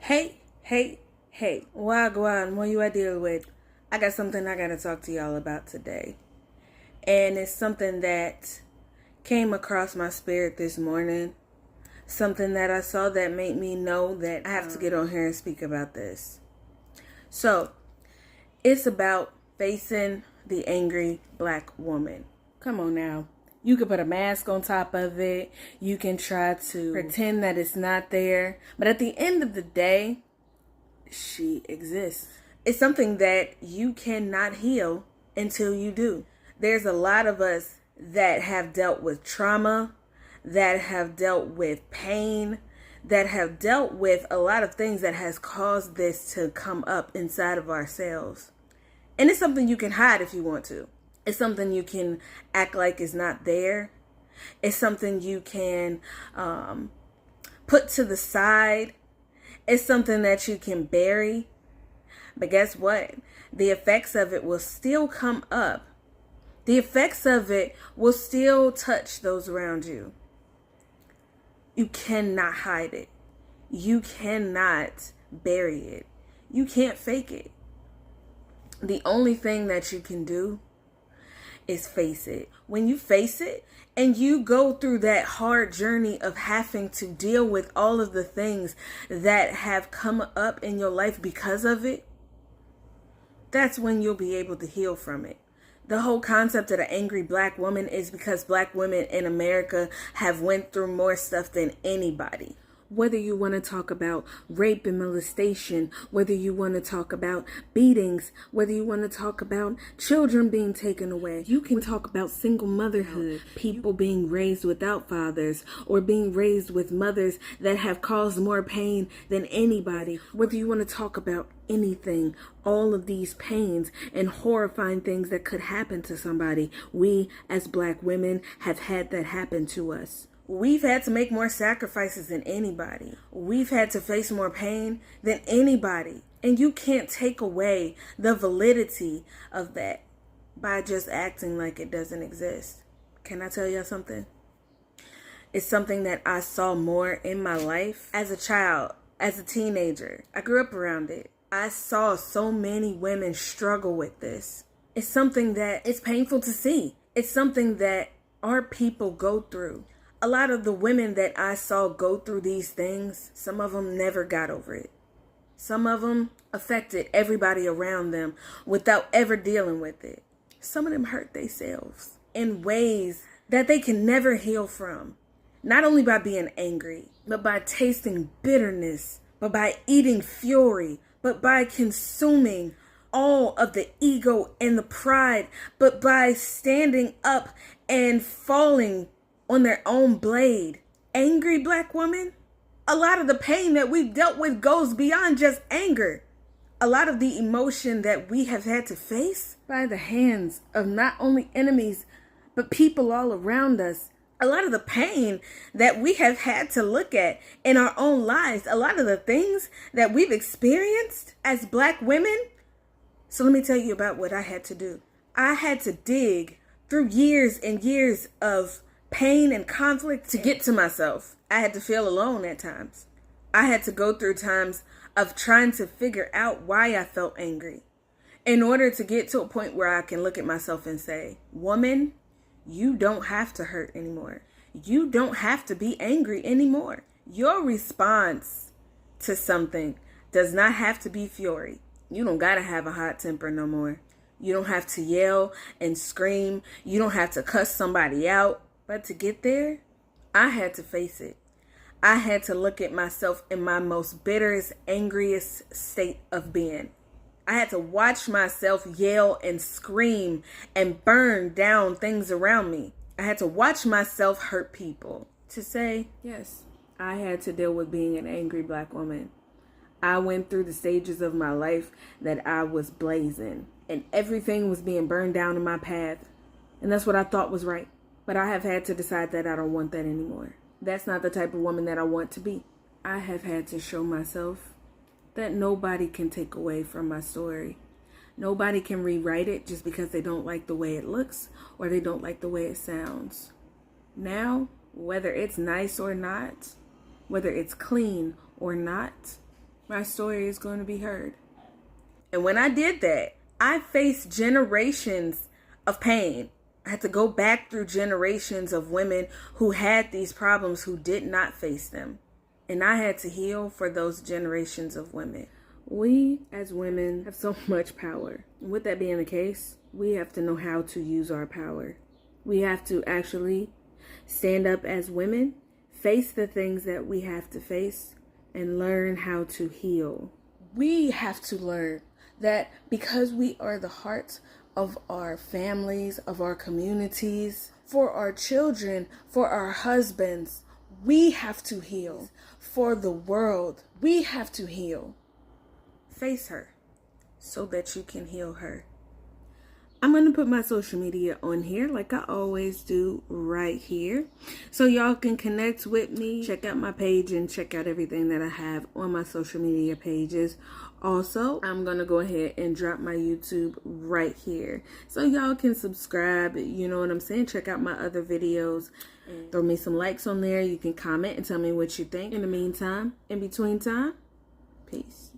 Hey, Wagwan, what you I deal with? I got something I gotta talk to y'all about today. And it's something that came across my spirit this morning. Something that I saw that made me know that I have to get on here and speak about this. So, it's about facing the angry black woman. Come on now. You can put a mask on top of it. You can try to pretend that it's not there. But at the end of the day, she exists. It's something that you cannot heal until you do. There's a lot of us that have dealt with trauma, that have dealt with pain, that have dealt with a lot of things that has caused this to come up inside of ourselves. And it's something you can hide if you want to. It's something you can act like is not there. It's something you can put to the side. It's something that you can bury. But guess what? The effects of it will still come up. The effects of it will still touch those around you. You cannot hide it. You cannot bury it. You can't fake it. The only thing that you can do is face it. When you face it and you go through that hard journey of having to deal with all of the things that have come up in your life because of it, that's when you'll be able to heal from it. The whole concept of the angry black woman is because black women in America have went through more stuff than anybody. Whether you want to talk about rape and molestation, whether you want to talk about beatings, whether you want to talk about children being taken away, you can talk about single motherhood, people being raised without fathers or being raised with mothers that have caused more pain than anybody. Whether you want to talk about anything, all of these pains and horrifying things that could happen to somebody, we as black women have had that happen to us. We've had to make more sacrifices than anybody. We've had to face more pain than anybody. And you can't take away the validity of that by just acting like it doesn't exist. Can I tell y'all something? It's something that I saw more in my life as a child, as a teenager. I grew up around it. I saw so many women struggle with this. It's something that it's painful to see. It's something that our people go through. A lot of the women that I saw go through these things, some of them never got over it. Some of them affected everybody around them without ever dealing with it. Some of them hurt themselves in ways that they can never heal from. Not only by being angry, but by tasting bitterness, but by eating fury, but by consuming all of the ego and the pride, but by standing up and falling on their own blade. Angry black woman, a lot of the pain that we've dealt with goes beyond just anger. A lot of the emotion that we have had to face by the hands of not only enemies, but people all around us. A lot of the pain that we have had to look at in our own lives. A lot of the things that we've experienced as black women. So let me tell you about what I had to do. I had to dig through years and years of pain and conflict to get to myself. I had to feel alone at times. I had to go through times of trying to figure out why I felt angry in order to get to a point where I can look at myself and say, woman, you don't have to hurt anymore. You don't have to be angry anymore. Your response to something does not have to be fury. You don't gotta have a hot temper no more. You don't have to yell and scream. You don't have to cuss somebody out. But to get there, I had to face it. I had to look at myself in my most bitterest, angriest state of being. I had to watch myself yell and scream and burn down things around me. I had to watch myself hurt people. To say, yes, I had to deal with being an angry black woman. I went through the stages of my life that I was blazing, and everything was being burned down in my path. And that's what I thought was right. But I have had to decide that I don't want that anymore. That's not the type of woman that I want to be. I have had to show myself that nobody can take away from my story. Nobody can rewrite it just because they don't like the way it looks or they don't like the way it sounds. Now, whether it's nice or not, whether it's clean or not, my story is going to be heard. And when I did that, I faced generations of pain. I had to go back through generations of women who had these problems who did not face them. And I had to heal for those generations of women. We as women have so much power. And with that being the case, we have to know how to use our power. We have to actually stand up as women, face the things that we have to face, and learn how to heal. We have to learn that because we are the heart of our families, of our communities, for our children, for our husbands, we have to heal. For the world, we have to heal. Face her so that you can heal her. I'm going to put my social media on here like I always do right here. So y'all can connect with me, check out my page, and check out everything that I have on my social media pages. Also, I'm going to go ahead and drop my YouTube right here. So y'all can subscribe, you know what I'm saying? Check out my other videos. Throw me some likes on there. You can comment and tell me what you think. In the meantime, in between time, peace.